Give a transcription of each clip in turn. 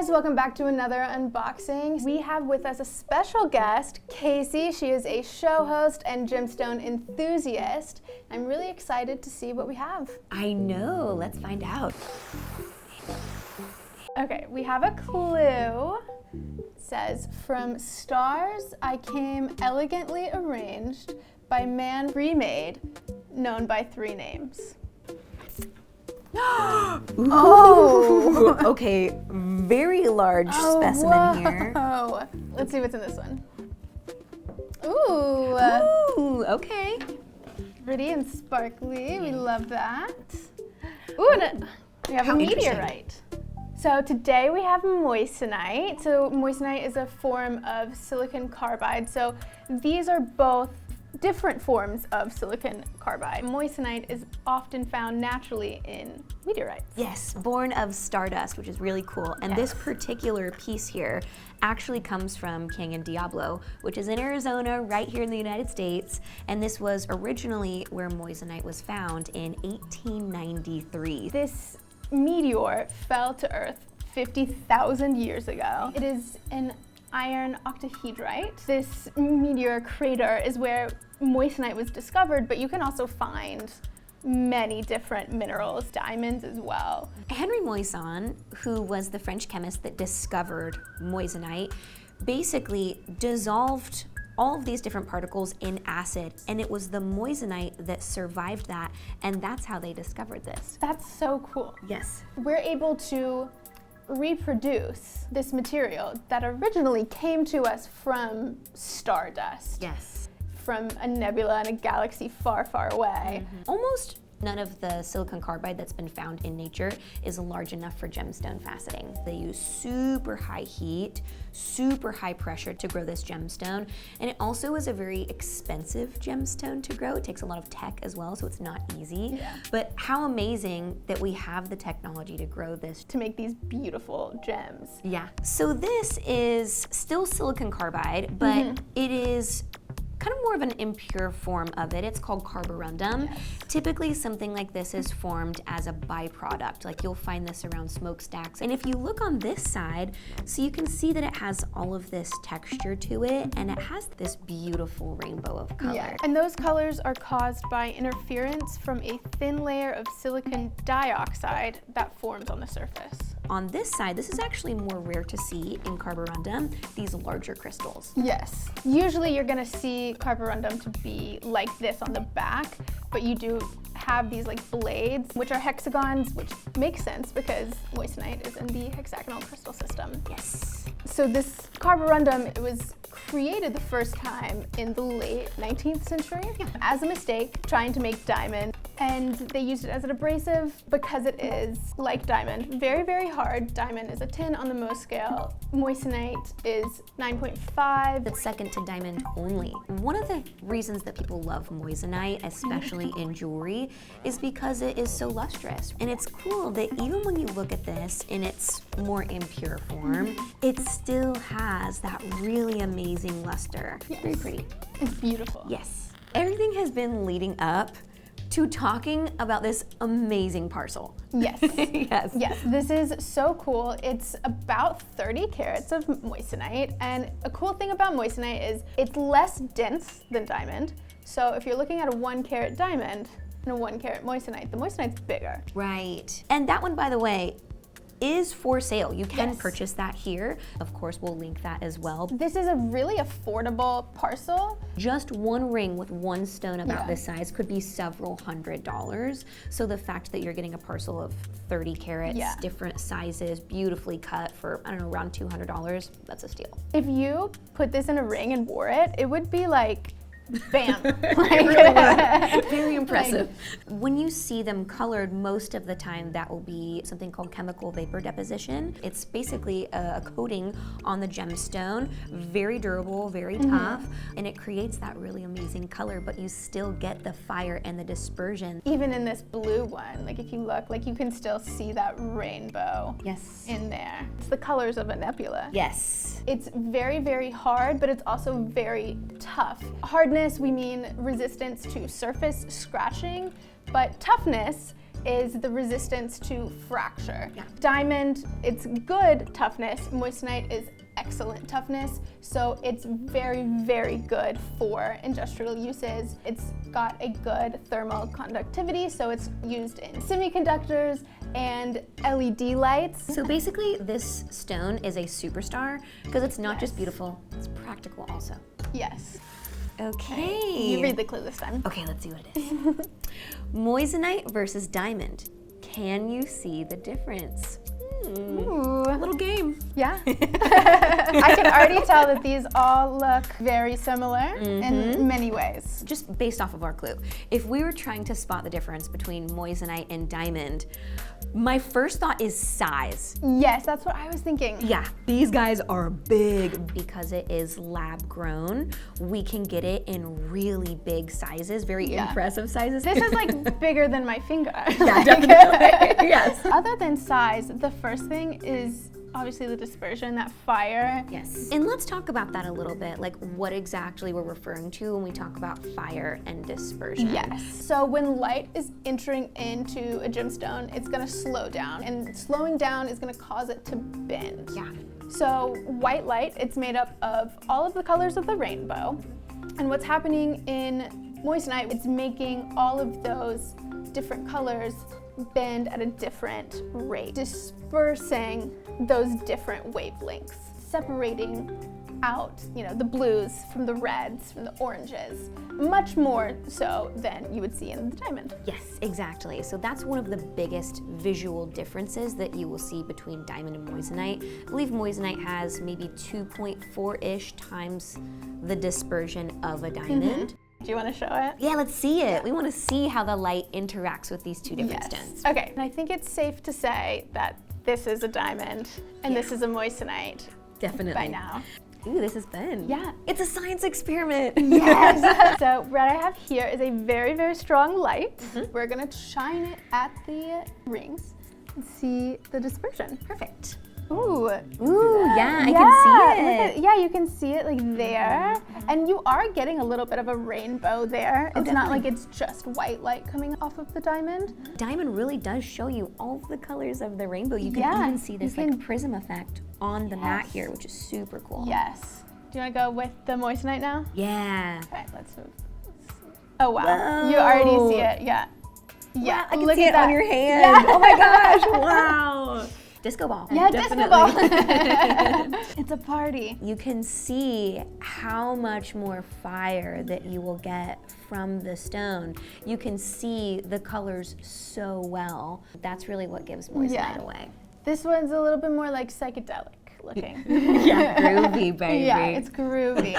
guys, welcome back to another unboxing. We have with us a special guest, Casey. She is a show host and gemstone enthusiast. I'm really excited to see what we have. I know, let's find out. Okay, we have a clue. It says, from stars I came elegantly arranged, by man remade, known by three names. Oh! Okay, very large specimen here. Oh, let's see what's in this one. Ooh. Ooh, okay. Pretty and sparkly, we love that. Ooh, and we have a meteorite. So today we have moissanite. So moissanite is a form of silicon carbide. So these are both different forms of silicon carbide. Moissanite is often found naturally in meteorites. Yes, born of stardust, which is really cool. And this particular piece here actually comes from Canyon Diablo, which is in Arizona, right here in the United States. And this was originally where moissanite was found in 1893. This meteor fell to Earth 50,000 years ago. It is an iron octahedrite. This meteor crater is where moissanite was discovered, but you can also find many different minerals, diamonds as well. Henry Moissan, who was the French chemist that discovered moissanite, basically dissolved all of these different particles in acid, and it was the moissanite that survived that, and that's how they discovered this. That's so cool. Yes. We're able to reproduce this material that originally came to us from stardust. Yes. From a nebula in a galaxy far, far away. Almost none of the silicon carbide that's been found in nature is large enough for gemstone faceting. They use super high heat, super high pressure to grow this gemstone, and it also is a very expensive gemstone to grow. It takes a lot of tech as well, so it's not easy. Yeah. But how amazing that we have the technology to grow this. To make these beautiful gems. Yeah. So this is still silicon carbide, but it is kind of more of an impure form of it. It's called carborundum. Yes. Typically something like this is formed as a byproduct. Like you'll find this around smokestacks. And if you look on this side, so you can see that it has all of this texture to it, and it has this beautiful rainbow of color. Yeah. And those colors are caused by interference from a thin layer of silicon dioxide that forms on the surface. On this side, this is actually more rare to see in carborundum, these larger crystals. Yes. Usually you're gonna see carborundum to be like this on the back, but you do have these like blades, which are hexagons, which makes sense because moissanite is in the hexagonal crystal system. Yes. So this carborundum, it was created the first time in the late 19th century as a mistake, trying to make diamond. And they used it as an abrasive because it is like diamond, very, very hard. Diamond is a 10 on the Mohs scale. Moissanite is 9.5. It's second to diamond only. One of the reasons that people love moissanite, especially in jewelry, is because it is so lustrous. And it's cool that even when you look at this in its more impure form, it still has that really amazing luster. Yes. Very pretty. It's beautiful. Yes. Everything has been leading up to talking about this amazing parcel. Yes. Yes. Yes, this is so cool. It's about 30 carats of moissanite, and a cool thing about moissanite is it's less dense than diamond. So if you're looking at a 1 carat diamond and a 1 carat moissanite, the moissanite's bigger. Right. And that one, by the way, is for sale. You can Yes. purchase that here. Of course, we'll link that as well. This is a really affordable parcel. Just one ring with one stone about this size could be several $100s. So the fact that you're getting a parcel of 30 carats, different sizes, beautifully cut for, I don't know, around $200, that's a steal. If you put this in a ring and wore it, it would be like, bam. Very impressive. When you see them colored, most of the time that will be something called chemical vapor deposition. It's basically a coating on the gemstone, very durable, very tough, and it creates that really amazing color, but you still get the fire and the dispersion. Even in this blue one, like if you look, like you can still see that rainbow in there. It's the colors of a nebula. Yes. It's very, very hard, but it's also very tough. Hardness, we mean resistance to surface scratching, but toughness is the resistance to fracture. Yeah. Diamond, it's good toughness. Moissanite is excellent toughness, so it's very, very good for industrial uses. It's got a good thermal conductivity, so it's used in semiconductors and LED lights. So basically, this stone is a superstar because it's not just beautiful, it's practical also. Yes. Okay. You read the clue this time. Okay, let's see what it is. Moissanite versus diamond. Can you see the difference? Ooh. A little game. Yeah. I can already tell that these all look very similar in many ways. Just based off of our clue. If we were trying to spot the difference between moissanite and diamond, my first thought is size. Yes, that's what I was thinking. Yeah, these guys are big. Because it is lab grown, we can get it in really big sizes, very impressive sizes. This is like bigger than my finger. Yeah, definitely. Yes. Other than size, the first thing is obviously the dispersion, that fire. Yes. And let's talk about that a little bit, like what exactly we're referring to when we talk about fire and dispersion. Yes. So when light is entering into a gemstone, it's gonna slow down, and slowing down is gonna cause it to bend. Yeah. So white light, it's made up of all of the colors of the rainbow. And what's happening in moissanite, it's making all of those different colors bend at a different rate, dispersing those different wavelengths, separating out, the blues from the reds, from the oranges, much more so than you would see in the diamond. Yes, exactly. So that's one of the biggest visual differences that you will see between diamond and moissanite. I believe moissanite has maybe 2.4-ish times the dispersion of a diamond. Do you want to show it? Yeah, let's see it. We want to see how the light interacts with these two different stones. Okay, and I think it's safe to say that this is a diamond and this is a moissanite. Definitely. By now. Ooh, this is fun. Yeah. It's a science experiment. Yes. So what I have here is a very, very strong light. We're gonna shine it at the rings and see the dispersion. Perfect. Ooh. Ooh, yeah, I can see it. Yeah, you can see it like there. And you are getting a little bit of a rainbow there. It's not like it's just white light coming off of the diamond. Diamond really does show you all of the colors of the rainbow. You can even see this like prism effect on the mat here, which is super cool. Yes. Do you want to go with the moissanite now? Yeah. Okay, let's move. Oh wow. Whoa. You already see it. Yeah. Yeah. Wow, I can see it on your hand. Yeah. Oh my gosh. Wow. Disco ball. Yeah, disco ball. It's a party. You can see how much more fire that you will get from the stone. You can see the colors so well. That's really what gives moissanite away. This one's a little bit more like psychedelic looking. Yeah, groovy, baby. Yeah, it's groovy.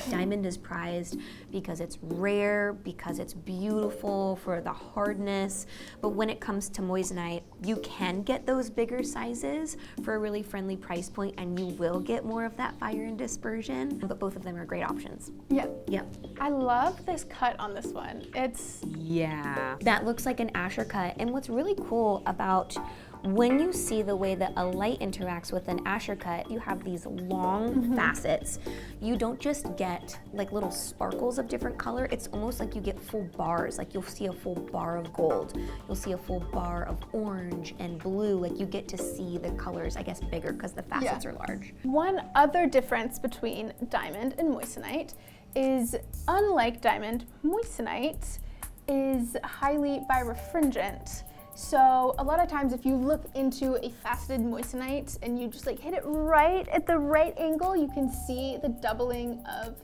Diamond is prized because it's rare, because it's beautiful for the hardness. But when it comes to moissanite, you can get those bigger sizes for a really friendly price point, and you will get more of that fire and dispersion. But both of them are great options. Yep. Yep. I love this cut on this one. That looks like an Asher cut. And what's really cool about when you see the way that a light interacts with an Asher cut, you have these long facets. You don't just get like little sparkles of different color, it's almost like you get full bars. Like you'll see a full bar of gold, you'll see a full bar of orange and blue. Like you get to see the colors, I guess, bigger because the facets are large. One other difference between diamond and moissanite is, unlike diamond, moissanite is highly birefringent. So a lot of times if you look into a faceted moissanite and you just like hit it right at the right angle, you can see the doubling of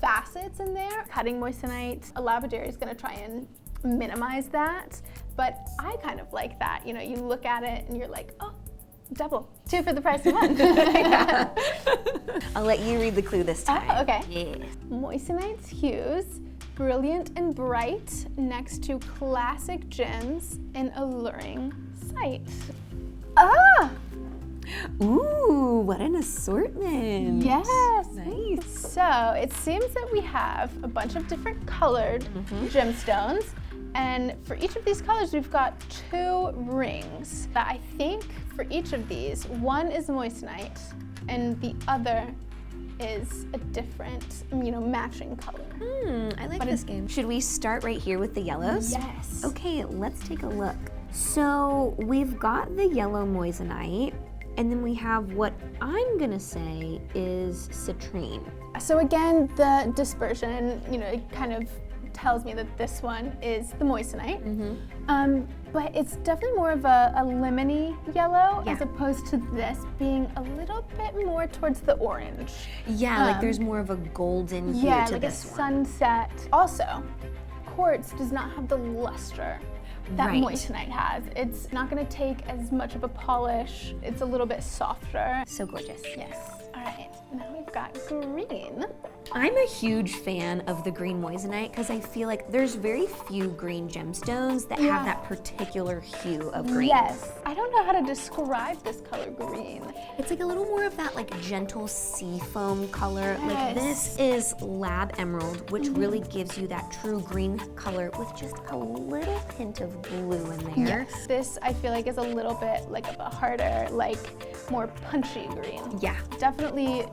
facets in there. Cutting moissanite, a lapidary is gonna try and minimize that, but I kind of like that. You look at it and you're like, oh, double. 2 for the price of 1. I'll let you read the clue this time. Oh, okay. Yeah. Moissanite's hues, brilliant and bright, next to classic gems in alluring sight. Ah! Ooh, what an assortment. Yes. Nice. So it seems that we have a bunch of different colored gemstones, and for each of these colors we've got 2 rings. I think for each of these, one is moissanite and the other is a different, matching color. I like this game. Should we start right here with the yellows? Yes. Okay, let's take a look. So we've got the yellow moissanite, and then we have what I'm gonna say is citrine. So again, the dispersion, it kind of tells me that this one is the moissanite. But it's definitely more of a lemony yellow as opposed to this being a little bit more towards the orange. Yeah, like there's more of a golden hue to like this a one. sunset. Also, quartz does not have the luster that moissanite has. It's not going to take as much of a polish. It's a little bit softer. So gorgeous. Yes. All right, now we've got green. I'm a huge fan of the green moissanite because I feel like there's very few green gemstones that have that particular hue of green. Yes. I don't know how to describe this color green. It's like a little more of that like gentle sea foam color. Like this is lab emerald, which really gives you that true green color with just a little hint of blue in there. Yes. This I feel like is a little bit like of a harder, like more punchy green. Yeah. Definitely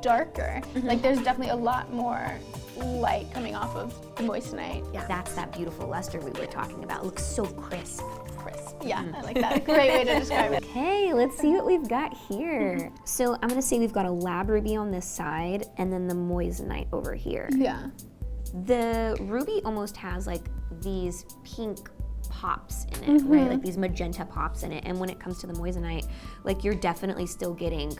darker. Like there's definitely a lot more light coming off of the moissanite. Yeah, that's that beautiful luster we were talking about. It looks so crisp. Yeah, I like that. Great way to describe it. Okay, let's see what we've got here. So I'm gonna say we've got a lab ruby on this side and then the moissanite over here. Yeah. The ruby almost has like these pink pops in it, right? Like these magenta pops in it. And when it comes to the moissanite, like you're definitely still getting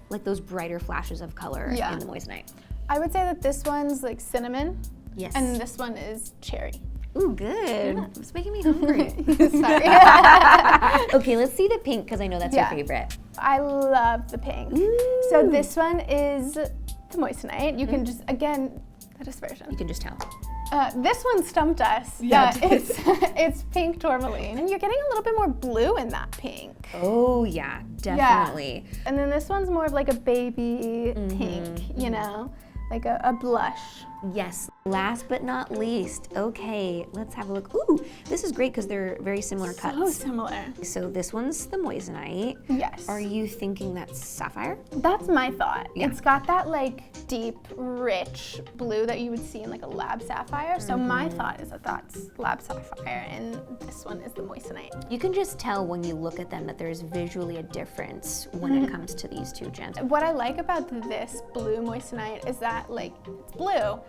like those brighter flashes of color in the moissanite. I would say that this one's like cinnamon. Yes. And this one is cherry. Ooh, good. It's making me hungry. Sorry. Okay, let's see the pink because I know that's your favorite. I love the pink. Ooh. So this one is the moissanite. You can just, again, the dispersion. You can just tell. This one stumped us. Yeah, it's pink tourmaline. And you're getting a little bit more blue in that pink. Oh yeah, definitely. Yeah. And then this one's more of like a baby pink, like a blush. Yes. Last but not least, okay, let's have a look. Ooh, this is great because they're very similar cuts. So similar. So this one's the moissanite. Yes. Are you thinking that's sapphire? That's my thought. Yeah. It's got that like deep, rich blue that you would see in like a lab sapphire. So my thought is that that's lab sapphire and this one is the moissanite. You can just tell when you look at them that there's visually a difference when it comes to these two gems. What I like about this blue moissanite is that like it's blue,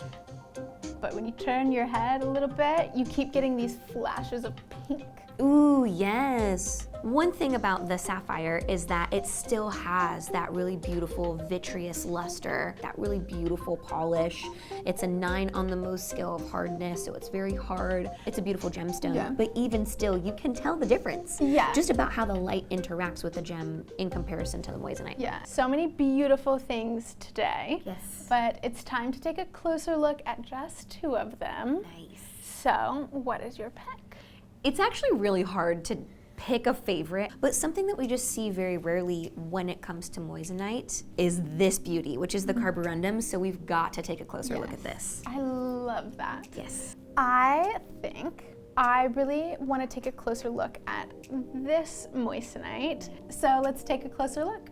but when you turn your head a little bit, you keep getting these flashes of pink. Ooh, yes. One thing about the sapphire is that it still has that really beautiful vitreous luster, that really beautiful polish. It's a 9 on the Mohs scale of hardness, so it's very hard. It's a beautiful gemstone, but even still, you can tell the difference. Yeah. Just about how the light interacts with the gem in comparison to the moissanite. Yeah, so many beautiful things today. Yes. But it's time to take a closer look at just 2 of them. Nice. So, what is your pick? It's actually really hard to pick a favorite, but something that we just see very rarely when it comes to moissanite is this beauty, which is the Carborundum, so we've got to take a closer look at this. I love that. Yes. I think I really want to take a closer look at this moissanite. So let's take a closer look.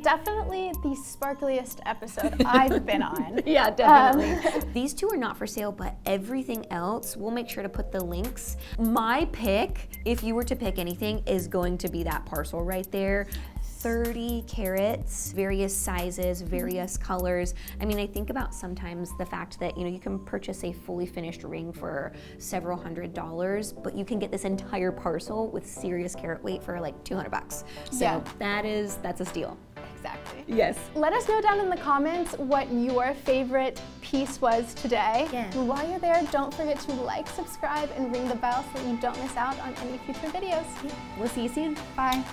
Definitely the sparkliest episode I've been on. Yeah, definitely. These 2 are not for sale, but everything else, we'll make sure to put the links. My pick, if you were to pick anything, is going to be that Parcel right there. 30 carats, various sizes, various colors. I mean, I think about sometimes the fact that, you can purchase a fully finished ring for several $100s, but you can get this entire parcel with serious carat weight for like $200. So that's a steal. Exactly. Yes. Let us know down in the comments what your favorite piece was today. Yeah. And while you're there, don't forget to like, subscribe, and ring the bell so that you don't miss out on any future videos. We'll see you soon. Bye.